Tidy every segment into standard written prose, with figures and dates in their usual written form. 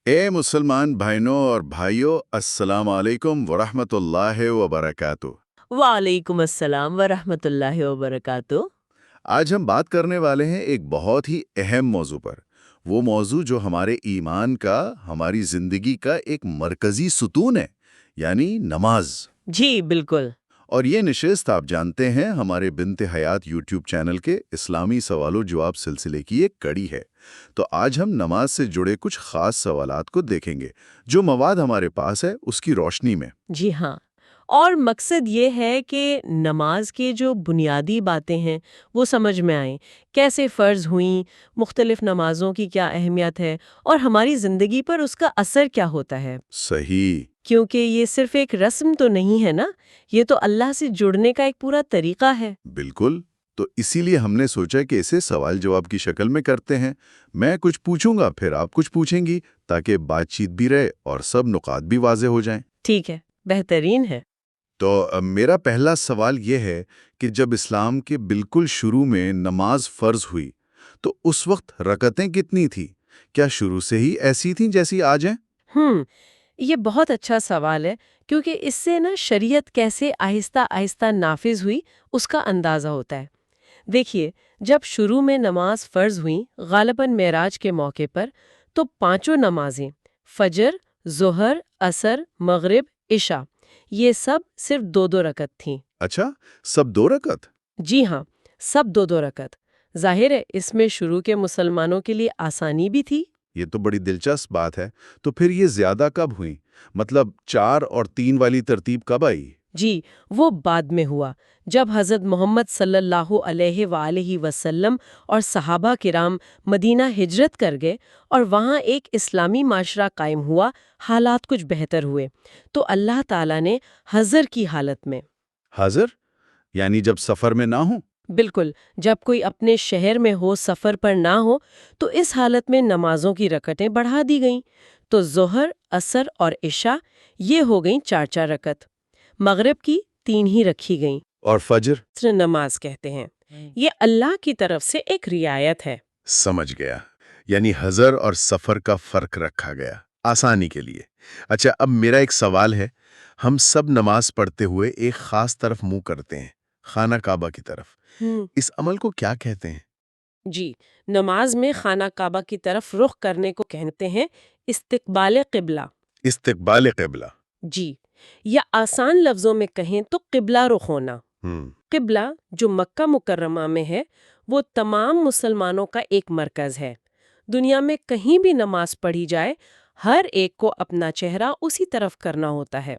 اے مسلمان بہنوں اور بھائیوں، السلام علیکم ورحمۃ اللہ وبرکاتہ۔ وعلیکم السلام ورحمۃ اللہ وبرکاتہ۔ آج ہم بات کرنے والے ہیں ایک بہت ہی اہم موضوع پر، وہ موضوع جو ہمارے ایمان کا، ہماری زندگی کا ایک مرکزی ستون ہے، یعنی نماز۔ جی بالکل۔ اور یہ نشست آپ جانتے ہیں ہمارے بنت حیات یوٹیوب چینل کے اسلامی سوال و جواب سلسلے کی ایک کڑی ہے۔ تو آج ہم نماز سے جڑے کچھ خاص سوالات کو دیکھیں گے جو مواد ہمارے پاس ہے اس کی روشنی میں۔ جی ہاں، اور مقصد یہ ہے کہ نماز کے جو بنیادی باتیں ہیں وہ سمجھ میں آئیں، کیسے فرض ہوئیں، مختلف نمازوں کی کیا اہمیت ہے اور ہماری زندگی پر اس کا اثر کیا ہوتا ہے۔ صحیح۔ کیونکہ یہ صرف ایک رسم تو نہیں ہے نا، یہ تو اللہ سے جڑنے کا ایک پورا طریقہ ہے۔ بالکل، تو اسی لیے ہم نے سوچا کہ اسے سوال جواب کی شکل میں کرتے ہیں۔ میں کچھ پوچھوں گا، پھر آپ کچھ پوچھیں گی، تاکہ بات چیت بھی رہے اور سب نقاط بھی واضح ہو جائیں۔ ٹھیک ہے، بہترین ہے۔ تو میرا پہلا سوال یہ ہے کہ جب اسلام کے بالکل شروع میں نماز فرض ہوئی تو اس وقت رکعتیں کتنی تھی؟ کیا شروع سے ہی ایسی تھیں جیسی آج ہیں؟ یہ بہت اچھا سوال ہے، کیونکہ اس سے نا شریعت کیسے آہستہ آہستہ نافذ ہوئی اس کا اندازہ ہوتا ہے۔ دیکھیے، جب شروع میں نماز فرض ہوئی غالباً معراج کے موقع پر، تو پانچوں نمازیں فجر، ظہر، عصر، مغرب، عشاء یہ سب صرف دو دو رکعت تھیں۔ اچھا، سب 2 رکعت؟ جی ہاں، سب دو دو رکعت۔ ظاہر ہے اس میں شروع کے مسلمانوں کے لیے آسانی بھی تھی۔ یہ تو بڑی دلچسپ بات ہے۔ تو پھر یہ زیادہ کب ہوئیں؟ مطلب 4 اور 3 والی ترتیب کب آئی؟ جی، وہ بعد میں ہوا، جب حضرت محمد صلی اللہ علیہ وآلہ وسلم اور صحابہ کرام مدینہ ہجرت کر گئے اور وہاں ایک اسلامی معاشرہ قائم ہوا، حالات کچھ بہتر ہوئے، تو اللہ تعالیٰ نے حضر کی حالت میں، حاضر یعنی جب سفر میں نہ ہوں؟ بالکل، جب کوئی اپنے شہر میں ہو، سفر پر نہ ہو، تو اس حالت میں نمازوں کی رکعتیں بڑھا دی گئیں، تو ظہر، عصر اور عشاء یہ ہو گئیں 4 رکعت، مغرب کی 3 ہی رکھی گئیں۔ اور فجر؟ نماز کہتے ہیں، یہ اللہ کی طرف سے ایک رعایت ہے۔ سمجھ گیا، یعنی حضر اور سفر کا فرق رکھا گیا آسانی کے لیے۔ اچھا، اب میرا ایک سوال ہے، ہم سب نماز پڑھتے ہوئے ایک خاص طرف منہ کرتے ہیں، خانہ کعبہ کی طرف۔ اس عمل کو کیا کہتے ہیں؟ جی، نماز میں خانہ کعبہ کی طرف رخ کرنے کو کہتے ہیں استقبال قبلہ۔ استقبال قبلہ؟ جی، یا آسان لفظوں میں کہیں تو قبلہ رخ ہونا۔ قبلہ جو مکہ مکرمہ میں ہے، وہ تمام مسلمانوں کا ایک مرکز ہے۔ دنیا میں کہیں بھی نماز پڑھی جائے، ہر ایک کو اپنا چہرہ اسی طرف کرنا ہوتا ہے۔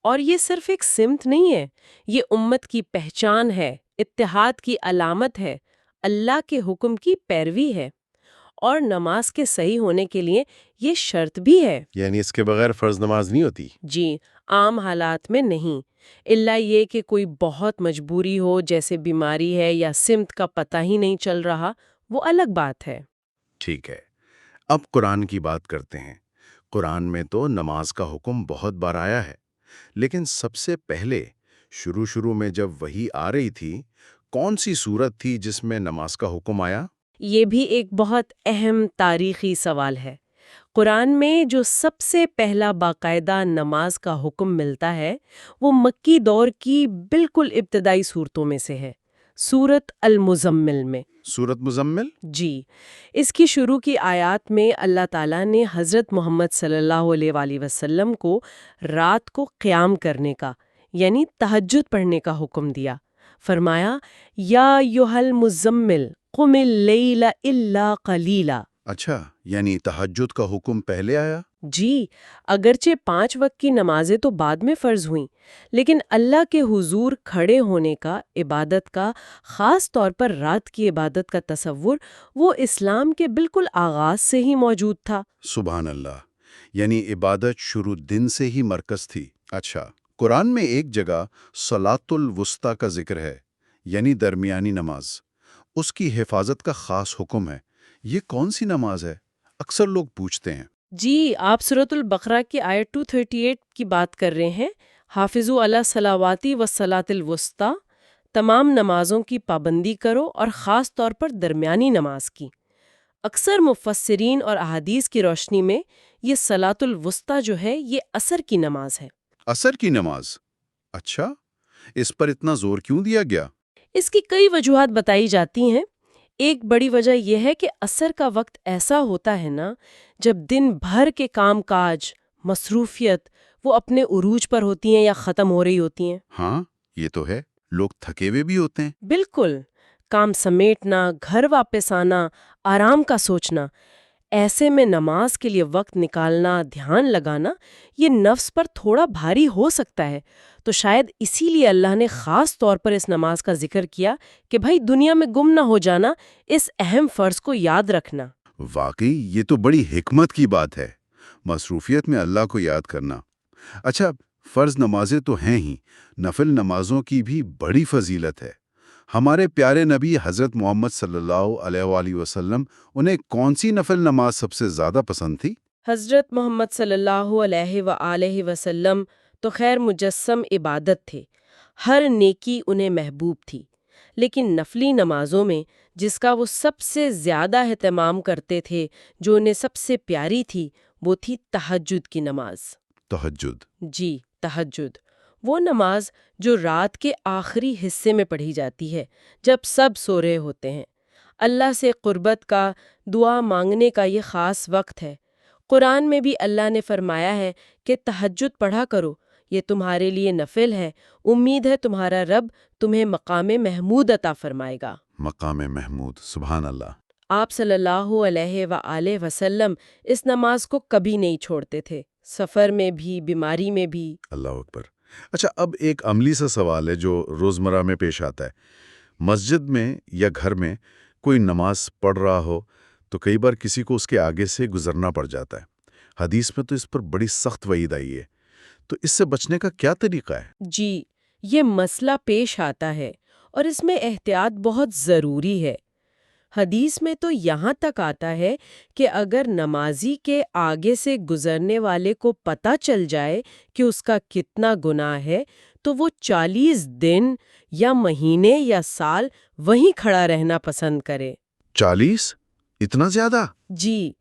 اور یہ صرف ایک سمت نہیں ہے، یہ امت کی پہچان ہے، اتحاد کی علامت ہے، اللہ کے حکم کی پیروی ہے، اور نماز کے صحیح ہونے کے لیے یہ شرط بھی ہے۔ یعنی اس کے بغیر فرض نماز نہیں ہوتی؟ جی، عام حالات میں نہیں، الا یہ کہ کوئی بہت مجبوری ہو، جیسے بیماری ہے یا سمت کا پتہ ہی نہیں چل رہا، وہ الگ بات ہے۔ ٹھیک ہے، اب قرآن کی بات کرتے ہیں۔ قرآن میں تو نماز کا حکم بہت بار آیا ہے، لیکن سب سے پہلے شروع میں جب وحی آ رہی تھی، کون سی سورت تھی جس میں نماز کا حکم آیا؟ یہ بھی ایک بہت اہم تاریخی سوال ہے۔ قرآن میں جو سب سے پہلا باقاعدہ نماز کا حکم ملتا ہے، وہ مکی دور کی بالکل ابتدائی صورتوں میں سے ہے، سورت المزمل میں۔ سورت مزمل؟ جی، اس کی شروع کی آیات میں اللہ تعالیٰ نے حضرت محمد صلی اللہ علیہ وآلہ وسلم کو رات کو قیام کرنے کا، یعنی تہجد پڑھنے کا حکم دیا۔ فرمایا، یا ایھا المزمل قم اللیل الا قلیلا۔ اچھا، یعنی تہجد کا حکم پہلے آیا؟ جی، اگرچہ 5 وقت کی نمازیں تو بعد میں فرض ہوئیں، لیکن اللہ کے حضور کھڑے ہونے کا، عبادت کا، خاص طور پر رات کی عبادت کا تصور وہ اسلام کے بالکل آغاز سے ہی موجود تھا۔ سبحان اللہ، یعنی عبادت شروع دن سے ہی مرکز تھی۔ اچھا، قرآن میں ایک جگہ صلاۃ الوسطیٰ کا ذکر ہے، یعنی درمیانی نماز۔ اس کی حفاظت کا خاص حکم ہے۔ یہ کون سی نماز ہے؟ اکثر لوگ پوچھتے ہیں۔ جی، آپ سورۃ البقرہ کی آیت 238 کی بات کر رہے ہیں، حافظوا علی الصلوات والصلاۃ الوسطیٰ، تمام نمازوں کی پابندی کرو اور خاص طور پر درمیانی نماز کی۔ اکثر مفسرین اور احادیث کی روشنی میں یہ صلاۃ الوسطیٰ جو ہے یہ عصر کی نماز ہے۔ عصر کی نماز؟ اچھا، اس پر اتنا زور کیوں دیا گیا؟ اس کی کئی وجوہات بتائی جاتی ہیں۔ ایک بڑی وجہ یہ ہے کہ عصر کا وقت ایسا ہوتا ہے نا جب دن بھر کے کام کاج، مصروفیت وہ اپنے عروج پر ہوتی ہیں یا ختم ہو رہی ہوتی ہیں۔ ہاں، یہ تو ہے، لوگ تھکے ہوئے بھی ہوتے ہیں۔ بالکل، کام سمیٹنا، گھر واپس آنا، آرام کا سوچنا، ایسے میں نماز کے لیے وقت نکالنا، دھیان لگانا، یہ نفس پر تھوڑا بھاری ہو سکتا ہے۔ تو شاید اسی لیے اللہ نے خاص طور پر اس نماز کا ذکر کیا کہ بھائی دنیا میں گم نہ ہو جانا، اس اہم فرض کو یاد رکھنا۔ واقعی یہ تو بڑی حکمت کی بات ہے، مصروفیت میں اللہ کو یاد کرنا۔ اچھا، فرض نمازیں تو ہیں ہی، نفل نمازوں کی بھی بڑی فضیلت ہے۔ ہمارے پیارے نبی حضرت محمد صلی اللہ علیہ وآلہ وسلم، انہیں کون سی نفل نماز سب سے زیادہ پسند تھی؟ حضرت محمد صلی اللہ علیہ وآلہ وسلم تو خیر مجسم عبادت تھے، ہر نیکی انہیں محبوب تھی، لیکن نفلی نمازوں میں جس کا وہ سب سے زیادہ اہتمام کرتے تھے، جو انہیں سب سے پیاری تھی، وہ تھی تہجد کی نماز۔ تہجد؟ جی، تہجد، وہ نماز جو رات کے آخری حصے میں پڑھی جاتی ہے جب سب سو رہے ہوتے ہیں۔ اللہ سے قربت کا، دعا مانگنے کا یہ خاص وقت ہے۔ قرآن میں بھی اللہ نے فرمایا ہے کہ تہجد پڑھا کرو، یہ تمہارے لیے نفل ہے، امید ہے تمہارا رب تمہیں مقام محمود عطا فرمائے گا۔ مقام محمود، سبحان اللہ۔ آپ صلی اللہ علیہ وآلہ وسلم اس نماز کو کبھی نہیں چھوڑتے تھے، سفر میں بھی، بیماری میں بھی۔ اللہ اکبر۔ اچھا، اب ایک عملی سا سوال ہے جو روزمرہ میں پیش آتا ہے۔ مسجد میں یا گھر میں کوئی نماز پڑھ رہا ہو تو کئی بار کسی کو اس کے آگے سے گزرنا پڑ جاتا ہے۔ حدیث میں تو اس پر بڑی سخت وعید آئی ہے، تو اس سے بچنے کا کیا طریقہ ہے؟ جی، یہ مسئلہ پیش آتا ہے اور اس میں احتیاط بہت ضروری ہے۔ حدیث میں تو یہاں تک آتا ہے کہ اگر نمازی کے آگے سے گزرنے والے کو پتہ چل جائے کہ اس کا کتنا گناہ ہے تو وہ 40 دن یا مہینے یا سال وہیں کھڑا رہنا پسند کرے۔ 40؟ اتنا زیادہ؟ جی،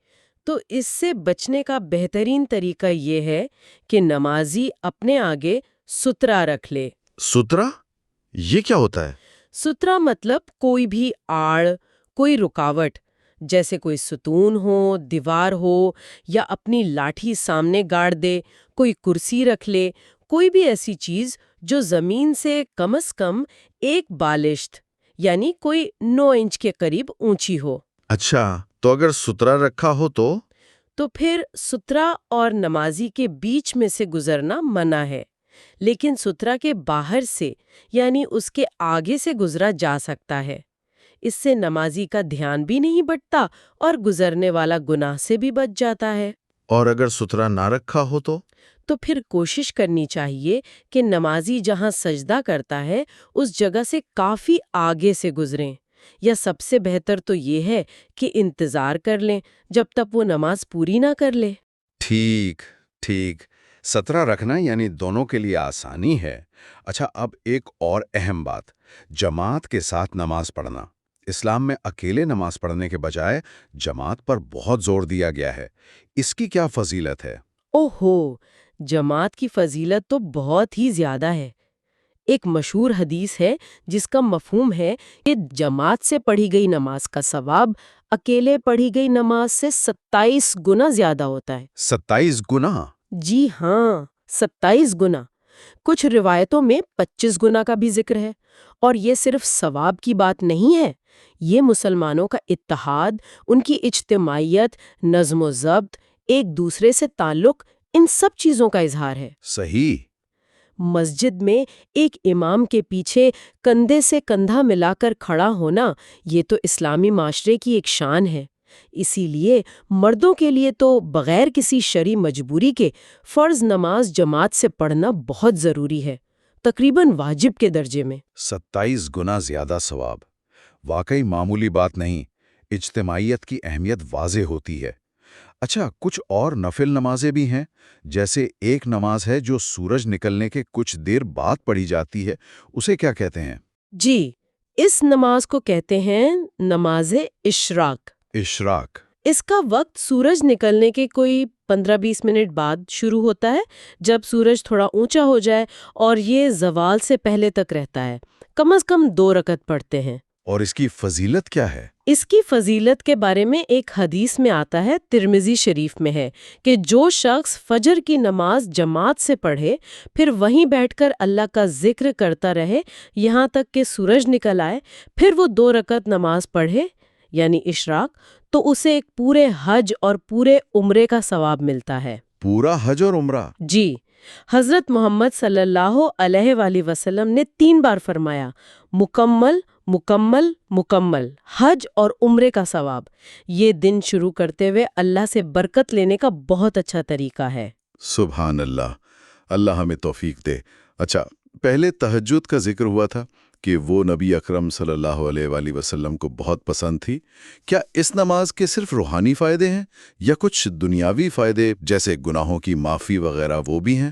تو اس سے بچنے کا بہترین طریقہ یہ ہے کہ نمازی اپنے آگے سترا رکھ لے۔ سترا؟ یہ کیا ہوتا ہے؟ سترا مطلب کوئی بھی آڑ، کوئی رکاوٹ، جیسے کوئی ستون ہو، دیوار ہو، یا اپنی لاٹھی سامنے گاڑ دے، کوئی کرسی رکھ لے، کوئی بھی ایسی چیز جو زمین سے کم از کم 1 بالشت یعنی کوئی 9 انچ کے قریب اونچی ہو۔ اچھا، تو اگر سترا رکھا ہو تو پھر سترا اور نمازی کے بیچ میں سے گزرنا منع ہے، لیکن سترا کے باہر سے یعنی اس کے آگے سے گزرا جا سکتا ہے۔ اس سے نمازی کا دھیان بھی نہیں بٹتا اور گزرنے والا گناہ سے بھی بچ جاتا ہے۔ اور اگر سترا نہ رکھا ہو تو پھر کوشش کرنی چاہیے کہ نمازی جہاں سجدہ کرتا ہے اس جگہ سے کافی آگے سے گزریں، یا سب سے بہتر تو یہ ہے کہ انتظار کر لیں جب تک وہ نماز پوری نہ کر لے۔ ٹھیک، ٹھیک۔ سترا رکھنا یعنی دونوں کے لیے آسانی ہے۔ اچھا، اب ایک اور اہم بات، جماعت کے ساتھ نماز پڑھنا۔ اسلام میں اکیلے نماز پڑھنے کے بجائے جماعت پر بہت زور دیا گیا ہے۔ اس کی کیا فضیلت ہے؟ اوہو، جماعت کی فضیلت تو بہت ہی زیادہ ہے۔ ایک مشہور حدیث ہے جس کا مفہوم ہے کہ جماعت سے پڑھی گئی نماز کا ثواب اکیلے پڑھی گئی نماز سے 27 گنا زیادہ ہوتا ہے۔ 27 گنا؟ جی ہاں، 27 گنا۔ کچھ روایتوں میں 25 گنا کا بھی ذکر ہے، اور یہ صرف ثواب کی بات نہیں ہے، یہ مسلمانوں کا اتحاد، ان کی اجتماعیت، نظم و ضبط، ایک دوسرے سے تعلق، ان سب چیزوں کا اظہار ہے۔ صحیح۔ مسجد میں ایک امام کے پیچھے کندھے سے کندھا ملا کر کھڑا ہونا، یہ تو اسلامی معاشرے کی ایک شان ہے۔ اسی لیے مردوں کے لیے تو بغیر کسی شرعی مجبوری کے فرض نماز جماعت سے پڑھنا بہت ضروری ہے، تقریباً واجب کے درجے میں۔ 27 گنا زیادہ ثواب، واقعی معمولی بات نہیں۔ اجتماعیت کی اہمیت واضح ہوتی ہے۔ اچھا، کچھ اور نفل نمازیں بھی ہیں، جیسے ایک نماز ہے جو سورج نکلنے کے کچھ دیر بعد پڑھی جاتی ہے، اسے کیا کہتے ہیں؟ جی، اس نماز کو کہتے ہیں نماز اشراق۔ اشراق اس کا وقت سورج نکلنے کے کوئی 15-20 منٹ بعد شروع ہوتا ہے، جب سورج تھوڑا اونچا ہو جائے، اور یہ زوال سے پہلے تک رہتا ہے۔ کم از کم 2 رکعت پڑھتے ہیں۔ اور اس کی فضیلت کیا ہے؟ اس کی فضیلت کے بارے میں ایک حدیث میں آتا ہے، ترمذی شریف میں ہے، کہ جو شخص فجر کی نماز جماعت سے پڑھے، پھر وہیں بیٹھ کر اللہ کا ذکر کرتا رہے یہاں تک کہ سورج نکل آئے، پھر وہ 2 رکعت نماز پڑھے یعنی اشراق، تو اسے ایک پورے حج اور پورے عمرے کا ثواب ملتا ہے۔ پورا حج اور عمرہ؟ جی، حضرت محمد صلی اللہ علیہ وآلہ وسلم نے 3 بار فرمایا، مکمل مکمل مکمل حج اور عمرے کا ثواب۔ یہ دن شروع کرتے ہوئے اللہ سے برکت لینے کا بہت اچھا طریقہ ہے۔ سبحان اللہ، اللہ ہمیں توفیق دے۔ اچھا، پہلے تہجد کا ذکر ہوا تھا کہ وہ نبی اکرم صلی اللہ علیہ وآلہ وسلم کو بہت پسند تھی۔ کیا اس نماز کے صرف روحانی فائدے ہیں یا کچھ دنیاوی فائدے جیسے گناہوں کی معافی وغیرہ وہ بھی ہیں؟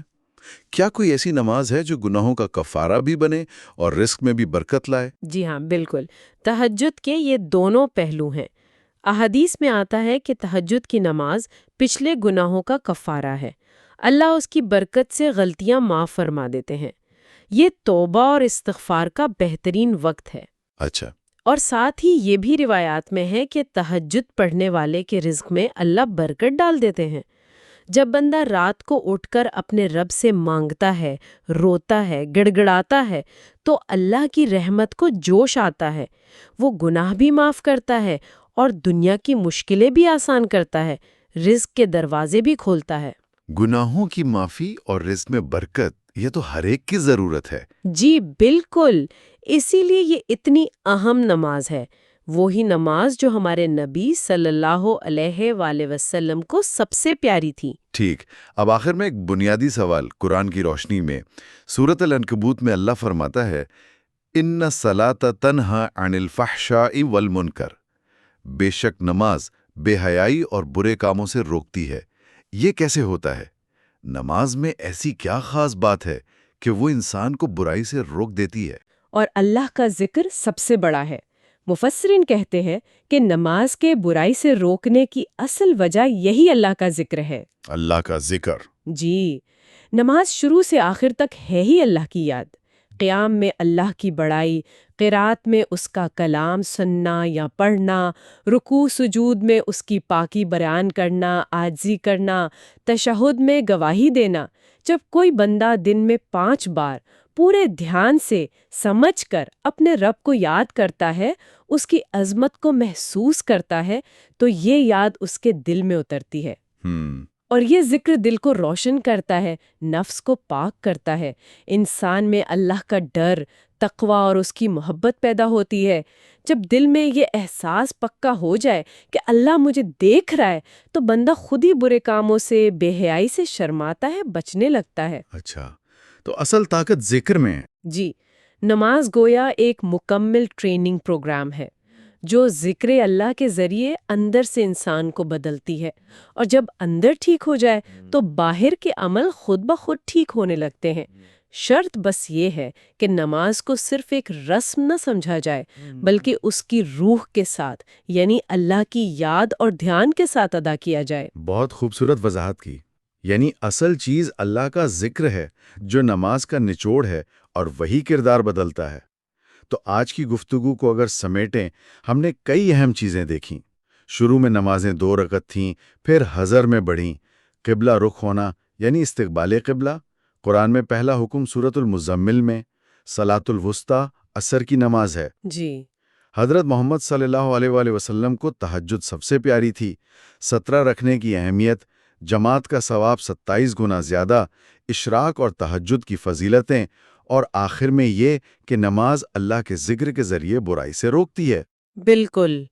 کیا کوئی ایسی نماز ہے جو گناہوں کا کفارہ بھی بنے اور رزق میں بھی برکت لائے؟ جی ہاں، بالکل۔ تہجد کے یہ دونوں پہلو ہیں۔ احادیث میں آتا ہے کہ تہجد کی نماز پچھلے گناہوں کا کفارہ ہے۔ اللہ اس کی برکت سے غلطیاں معاف فرما دیتے ہیں۔ یہ توبہ اور استغفار کا بہترین وقت ہے۔ اچھا۔ اور ساتھ ہی یہ بھی روایات میں ہے کہ تہجد پڑھنے والے کے رزق میں اللہ برکت ڈال دیتے ہیں۔ جب بندہ رات کو اٹھ کر اپنے رب سے مانگتا ہے، روتا ہے، گڑ گڑاتا ہے، تو اللہ کی رحمت کو جوش آتا ہے۔ وہ گناہ بھی معاف کرتا ہے اور دنیا کی مشکلیں بھی آسان کرتا ہے، رزق کے دروازے بھی کھولتا ہے۔ گناہوں کی معافی اور رزق میں برکت، یہ تو ہر ایک کی ضرورت ہے۔ جی بالکل، اسی لیے یہ اتنی اہم نماز ہے۔ وہی نماز جو ہمارے نبی صلی اللہ علیہ وآلہ وسلم کو سب سے پیاری تھی۔ ٹھیک، اب آخر میں ایک بنیادی سوال قرآن کی روشنی میں۔ سورۃ العنکبوت میں اللہ فرماتا ہے، ان الصلاۃ تنہی عن الفحشاء والمنکر، بے شک نماز بے حیائی اور برے کاموں سے روکتی ہے۔ یہ کیسے ہوتا ہے؟ نماز میں ایسی کیا خاص بات ہے کہ وہ انسان کو برائی سے روک دیتی ہے؟ اور اللہ کا ذکر سب سے بڑا ہے۔ مفسرین کہتے ہیں کہ نماز کے برائی سے روکنے کی اصل وجہ یہی اللہ کا ذکر ہے۔ اللہ کا ذکر؟ جی، نماز شروع سے آخر تک ہے ہی اللہ کی یاد۔ قیام میں اللہ کی بڑائی، قرات میں اس کا کلام سننا یا پڑھنا، رکوع سجود میں اس کی پاکی بیان کرنا، عاجزی کرنا، تشہد میں گواہی دینا۔ جب کوئی بندہ دن میں 5 بار پورے دھیان سے سمجھ کر اپنے رب کو یاد کرتا ہے، اس کی عظمت کو محسوس کرتا ہے، تو یہ یاد اس کے دل میں اترتی ہے۔ اور یہ ذکر دل کو روشن کرتا ہے، نفس کو پاک کرتا ہے، انسان میں اللہ کا ڈر، تقوی اور اس کی محبت پیدا ہوتی ہے۔ جب دل میں یہ احساس پکا ہو جائے کہ اللہ مجھے دیکھ رہا ہے، تو بندہ خود ہی برے کاموں سے، بے حیائی سے شرماتا ہے، بچنے لگتا ہے۔ اچھا، تو اصل طاقت ذکر میں ہے۔ جی، نماز گویا ایک مکمل ٹریننگ پروگرام ہے جو ذکر اللہ کے ذریعے اندر سے انسان کو بدلتی ہے، اور جب اندر ٹھیک ہو جائے تو باہر کے عمل خود بخود ٹھیک ہونے لگتے ہیں۔ شرط بس یہ ہے کہ نماز کو صرف ایک رسم نہ سمجھا جائے، بلکہ اس کی روح کے ساتھ، یعنی اللہ کی یاد اور دھیان کے ساتھ ادا کیا جائے۔ بہت خوبصورت وضاحت کی۔ یعنی اصل چیز اللہ کا ذکر ہے جو نماز کا نچوڑ ہے، اور وہی کردار بدلتا ہے۔ تو آج کی گفتگو کو اگر سمیٹیں، ہم نے کئی اہم چیزیں دیکھیں۔ شروع میں نمازیں 2 رکعت تھیں، پھر حضر میں بڑھیں، قبلہ رخ ہونا یعنی استقبال قبلہ، قرآن میں پہلا حکم سورۃ المزمل میں، صلاۃ الوسطیٰ عصر کی نماز ہے۔ جی، حضرت محمد صلی اللہ علیہ وآلہ وسلم کو تہجد سب سے پیاری تھی، 17 رکھنے کی اہمیت، جماعت کا ثواب 27 گنا زیادہ، اشراق اور تہجد کی فضیلتیں، اور آخر میں یہ کہ نماز اللہ کے ذکر کے ذریعے برائی سے روکتی ہے۔ بالکل۔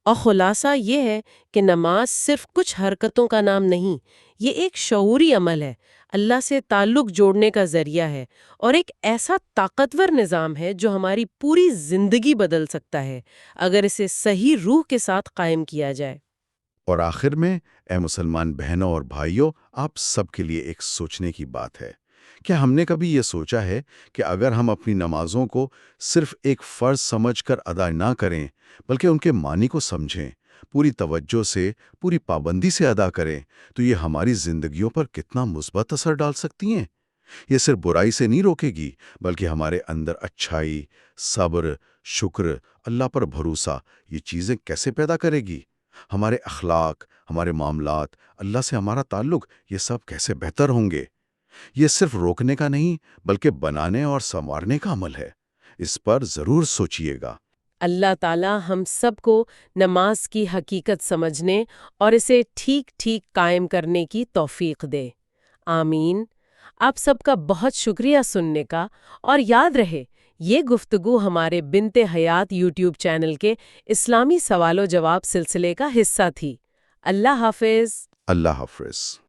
اور خلاصہ یہ ہے کہ نماز صرف کچھ حرکتوں کا نام نہیں، یہ ایک شعوری عمل ہے، اللہ سے تعلق جوڑنے کا ذریعہ ہے، اور ایک ایسا طاقتور نظام ہے جو ہماری پوری زندگی بدل سکتا ہے اگر اسے صحیح روح کے ساتھ قائم کیا جائے۔ اور آخر میں، اے مسلمان بہنوں اور بھائیوں، آپ سب کے لیے ایک سوچنے کی بات ہے کہ ہم نے کبھی یہ سوچا ہے کہ اگر ہم اپنی نمازوں کو صرف ایک فرض سمجھ کر ادا نہ کریں، بلکہ ان کے معنی کو سمجھیں، پوری توجہ سے، پوری پابندی سے ادا کریں تو یہ ہماری زندگیوں پر کتنا مثبت اثر ڈال سکتی ہیں۔ یہ صرف برائی سے نہیں روکے گی، بلکہ ہمارے اندر اچھائی، صبر، شکر، اللہ پر بھروسہ، یہ چیزیں کیسے پیدا کرے گی؟ ہمارے اخلاق، ہمارے معاملات، اللہ سے ہمارا تعلق، یہ سب کیسے بہتر ہوں گے؟ یہ صرف روکنے کا نہیں، بلکہ بنانے اور سنوارنے کا عمل ہے۔ اس پر ضرور سوچئے گا۔ اللہ تعالی ہم سب کو نماز کی حقیقت سمجھنے اور اسے ٹھیک ٹھیک قائم کرنے کی توفیق دے۔ آمین۔ آپ سب کا بہت شکریہ سننے کا، اور یاد رہے یہ گفتگو ہمارے بنت حیات یوٹیوب چینل کے اسلامی سوال و جواب سلسلے کا حصہ تھی۔ اللہ حافظ۔ اللہ حافظ۔